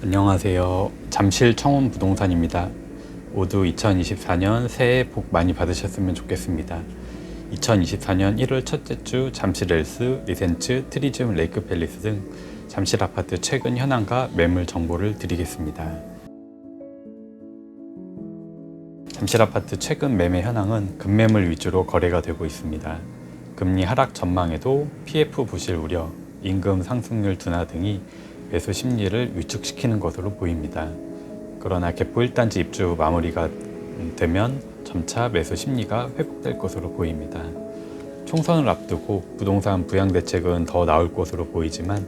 안녕하세요. 잠실 청운 부동산입니다. 모두 2024년 새해 복 많이 받으셨으면 좋겠습니다. 2024년 1월 첫째 주 잠실 엘스, 리센츠, 트리지움 레이크 팰리스 등 잠실 아파트 최근 현황과 매물 정보를 드리겠습니다. 잠실 아파트 최근 매매 현황은 급매물 위주로 거래가 되고 있습니다. 금리 하락 전망에도 PF 부실 우려, 임금 상승률 둔화 등이 매수 심리를 위축시키는 것으로 보입니다. 그러나 개포 1단지 입주 마무리가 되면 점차 매수 심리가 회복될 것으로 보입니다. 총선을 앞두고 부동산 부양 대책은 더 나올 것으로 보이지만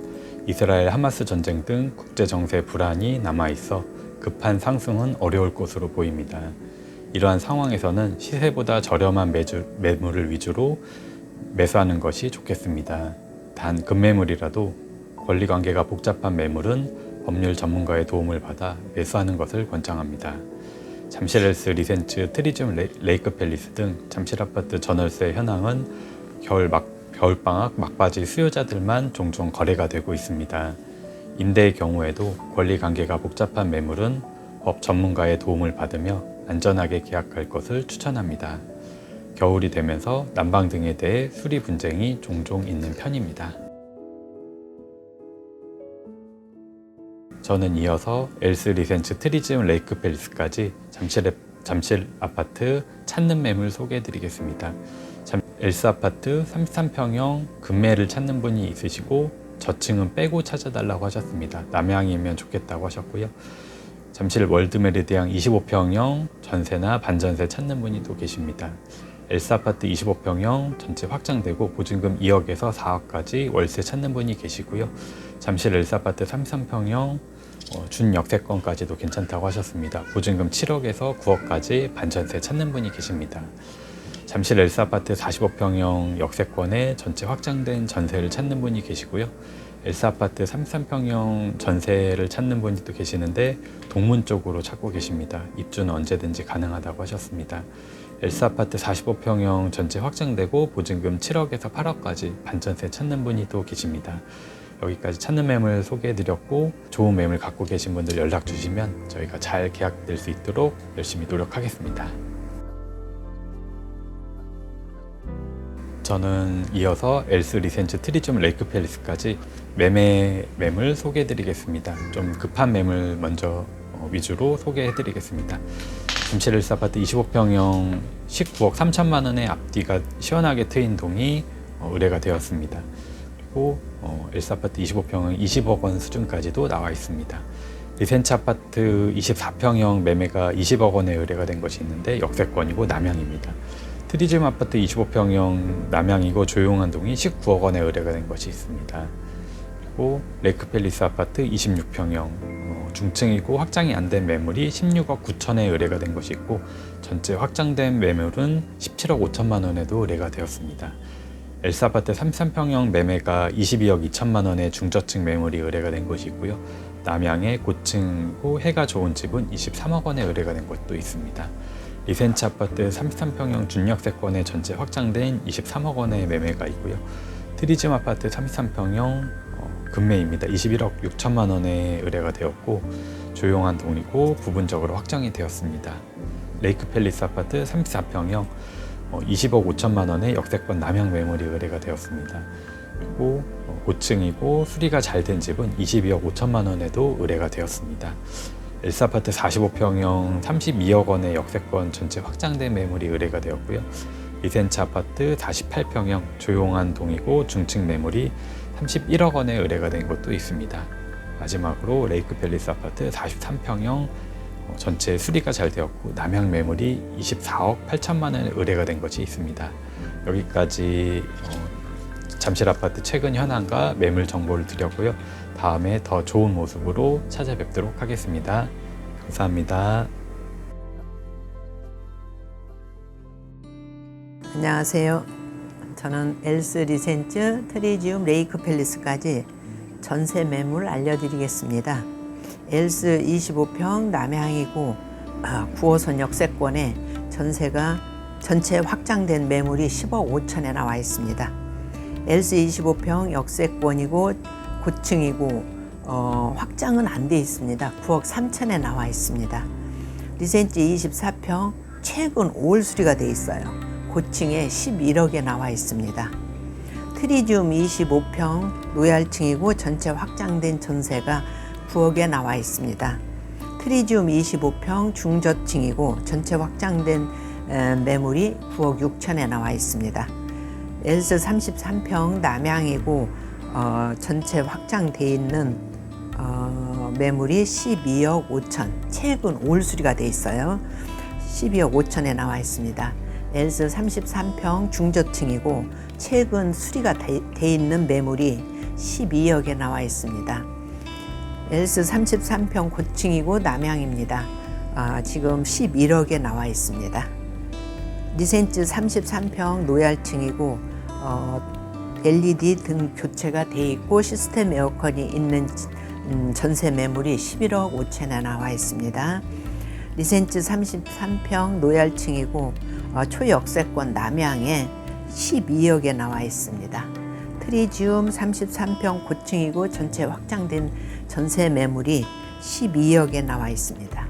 이스라엘 하마스 전쟁 등 국제정세 불안이 남아있어 급한 상승은 어려울 것으로 보입니다. 이러한 상황에서는 시세보다 저렴한 매물을 위주로 매수하는 것이 좋겠습니다. 단 급매물이라도 권리관계가 복잡한 매물은 법률 전문가의 도움을 받아 매수하는 것을 권장합니다. 잠실 엘스, 리센츠, 트리지움 레이크 팰리스 등 잠실 아파트 전월세 현황은 겨울방학 막바지 수요자들만 종종 거래가 되고 있습니다. 임대의 경우에도 권리관계가 복잡한 매물은 법 전문가의 도움을 받으며 안전하게 계약할 것을 추천합니다. 겨울이 되면서 난방 등에 대해 수리 분쟁이 종종 있는 편입니다. 저는 이어서 엘스, 리센츠, 트리지움 레이크 팰리스까지 잠실 아파트 찾는 매물 소개해 드리겠습니다. 엘스 아파트 33평형 급매를 찾는 분이 있으시고 저층은 빼고 찾아달라고 하셨습니다. 남향이면 좋겠다고 하셨고요. 잠실 월드메리디앙 25평형 전세나 반전세 찾는 분이 또 계십니다. 엘스 아파트 25평형 전체 확장되고 보증금 2억에서 4억까지 월세 찾는 분이 계시고요. 잠실 엘스 아파트 33평형 준역세권까지도 괜찮다고 하셨습니다. 보증금 7억에서 9억까지 반전세 찾는 분이 계십니다. 잠실 엘스 아파트 45평형 역세권에 전체 확장된 전세를 찾는 분이 계시고요. 엘스 아파트 33평형 전세를 찾는 분이 또 계시는데 동문 쪽으로 찾고 계십니다. 입주는 언제든지 가능하다고 하셨습니다. 엘스 아파트 45평형 전체 확장되고 보증금 7억에서 8억까지 반전세 찾는 분이 또 계십니다. 여기까지 찾는 매물 소개해드렸고 좋은 매물 갖고 계신 분들 연락 주시면 저희가 잘 계약될 수 있도록 열심히 노력하겠습니다. 저는 이어서 엘스, 리센츠, 트리지움 레이크 팰리스까지 매물 소개해드리겠습니다. 좀 급한 매물 먼저 위주로 소개해드리겠습니다. 잠실 엘스 아파트 25평형 19억 3천만 원의 앞뒤가 시원하게 트인 동이 의뢰가 되었습니다. 그리고 엘스 아파트 25평은 20억 원 수준까지도 나와 있습니다. 리센츠 아파트 24평형 매매가 20억 원에 의뢰가 된 것이 있는데 역세권이고 남향입니다. 트리지움 아파트 25평형 남향이고 조용한 동이 19억 원에 의뢰가 된 것이 있습니다. 그리고 레이크 팰리스 아파트 26평형 중층이고 확장이 안 된 매물이 16억 9천에 의뢰가 된 것이 있고 전체 확장된 매물은 17억 5천만 원에도 의뢰가 되었습니다. 엘스 아파트 33평형 매매가 22억 2천만 원의 중저층 매물이 의뢰가 된 것이 있고요. 남향의 고층이고 해가 좋은 집은 23억 원에 의뢰가 된 것도 있습니다. 리센츠 아파트 33평형 준역세권에 전체 확장된 23억 원의 매매가 있고요. 트리지움 아파트 33평형 급매입니다. 21억 6천만 원에 의뢰가 되었고 조용한 동이고 부분적으로 확정이 되었습니다. 레이크 팰리스 아파트 34평형 20억 5천만 원의 역세권 남향 매물이 의뢰가 되었습니다. 그리고 고층이고 수리가 잘 된 집은 22억 5천만 원에도 의뢰가 되었습니다. 엘스 아파트 45평형 32억 원의 역세권 전체 확장된 매물이 의뢰가 되었고요. 리센츠 아파트 48평형 조용한 동이고 중층 매물이 31억 원에 의뢰가 된 것도 있습니다. 마지막으로 레이크 팰리스 아파트 43평형 전체 수리가 잘 되었고 남향 매물이 24억 8천만 원에 의뢰가 된 것이 있습니다. 여기까지 잠실 아파트 최근 현황과 매물 정보를 드렸고요. 다음에 더 좋은 모습으로 찾아뵙도록 하겠습니다. 감사합니다. 안녕하세요. 저는 엘스, 리센츠, 트리지움 레이크 팰리스까지 전세 매물 알려드리겠습니다. 엘스 25평 남향이고 9호선 역세권에 전세가 전체 확장된 매물이 10억 5천에 나와 있습니다. 엘스 25평 역세권이고 고층이고 확장은 안 돼 있습니다. 9억 3천에 나와 있습니다. 리센지 24평 최근 5월 수리가 돼 있어요. 고층에 11억에 나와 있습니다. 트리지움 25평 노얄층이고 전체 확장된 전세가 9억에 나와 있습니다. 트리지움 25평 중저층이고 전체 확장된 매물이 9억 6천에 나와 있습니다. 엘스 33평 남향이고 전체 확장돼 있는 매물이 12억 5천, 최근 올 수리가 돼 있어요. 12억 5천에 나와 있습니다. 엘스 33평 중저층이고 최근 수리가 돼 있는 매물이 12억에 나와 있습니다. 엘스 33평 고층이고 남향입니다. 지금 11억에 나와 있습니다. 리센즈 33평 노얄층이고 LED 등 교체가 돼 있고 시스템 에어컨이 있는 전세 매물이 11억 5천에 나와 있습니다. 리센즈 33평 노얄층이고 초역세권 남향에 12억에 나와 있습니다. 트리지움 33평 고층이고 전체 확장된 전세 매물이 12억에 나와 있습니다.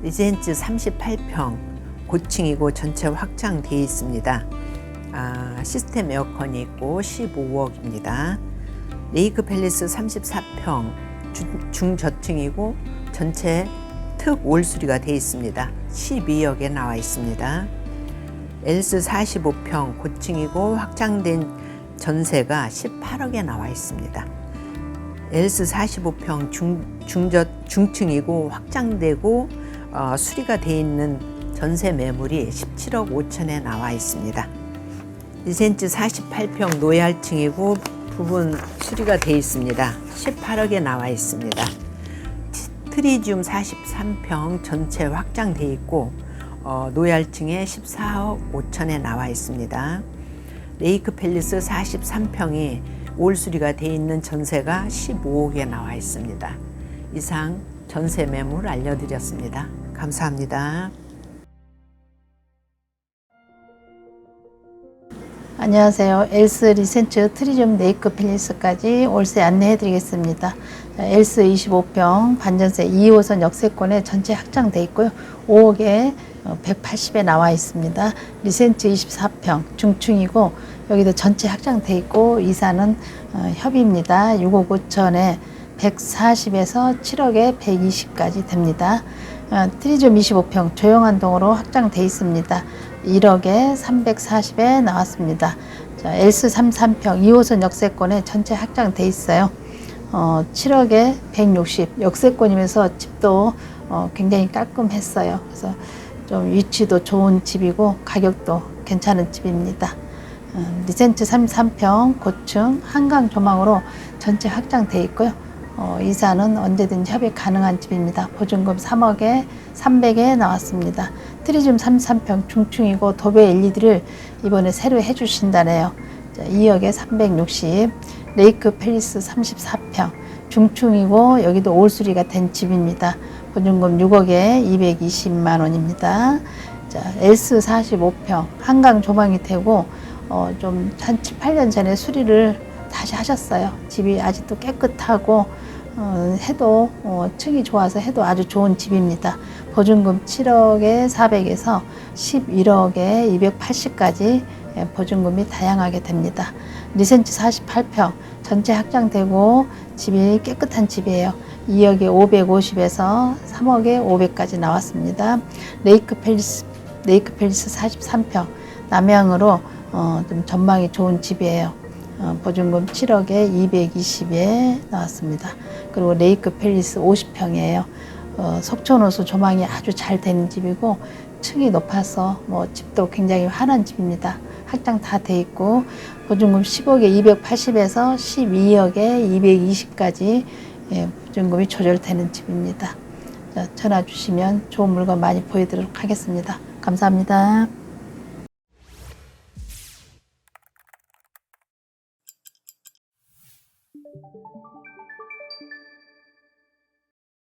리센즈 38평 고층이고 전체 확장되어 있습니다. 시스템 에어컨이 있고 15억입니다. 레이크 팰리스 34평 중저층이고 전체 특 올수리가 되어 있습니다. 12억에 나와 있습니다. 엘스 45평 고층이고 확장된 전세가 18억에 나와 있습니다. 엘스 45평 중층이고 확장되고 수리가 되어 있는 전세 매물이 17억 5천에 나와 있습니다. 리센즈 48평 노얄층이고 부분 수리가 되어 있습니다. 18억에 나와 있습니다. 트리지움 43평 전체 확장되어 있고 노얄층에 14억 5천에 나와 있습니다. 레이크 팰리스 43평이 올 수리가 되어 있는 전세가 15억에 나와 있습니다. 이상 전세 매물 알려드렸습니다. 감사합니다. 안녕하세요. 엘스 리센츠 트리지움 레이크 팰리스까지 월세 안내해 드리겠습니다. 엘스 25평 반전세 2호선 역세권에 전체 확장돼 있고요. 5억에 180에 나와 있습니다. 리센츠 24평 중층이고 여기도 전체 확장돼 있고 이사는 협의입니다. 6억 5천에 140에서 7억에 120까지 됩니다. 트리지움 25평 조용한 동으로 확장돼 있습니다. 1억에 340에 나왔습니다. 자, 엘스 33평 2호선 역세권에 전체 확장돼 있어요. 7억에 160 역세권이면서 집도 굉장히 깔끔했어요. 그래서 좀 위치도 좋은 집이고 가격도 괜찮은 집입니다. 리센츠 33평 고층 한강 조망으로 전체 확장돼 있고요. 이사는 언제든지 협의 가능한 집입니다. 보증금 3억에 300에 나왔습니다. 트리지움 33평 중층이고 도배 LED를 이번에 새로 해주신다네요. 2억에 360. 레이크 팰리스 34평 중층이고 여기도 올수리가 된 집입니다. 보증금 6억에 220만 원입니다. 자, 엘스 45평 한강 조망이 되고 좀 한 7, 8년 전에 수리를 다시 하셨어요. 집이 아직도 깨끗하고 해도 층이 좋아서 해도 아주 좋은 집입니다. 보증금 7억에 400에서 11억에 280까지 보증금이 다양하게 됩니다. 리센츠 48평 전체 확장되고 집이 깨끗한 집이에요. 2억에 550에서 3억에 500까지 나왔습니다. 레이크 팰리스 43평 남향으로 좀 전망이 좋은 집이에요. 보증금 7억에 220에 나왔습니다. 그리고 레이크 팰리스 50평이에요. 석촌호수 조망이 아주 잘 되는 집이고 층이 높아서 집도 굉장히 환한 집입니다. 확장 다 돼 있고 보증금 10억에 280에서 12억에 220까지 보증금이 조절되는 집입니다. 전화 주시면 좋은 물건 많이 보여드리도록 하겠습니다. 감사합니다.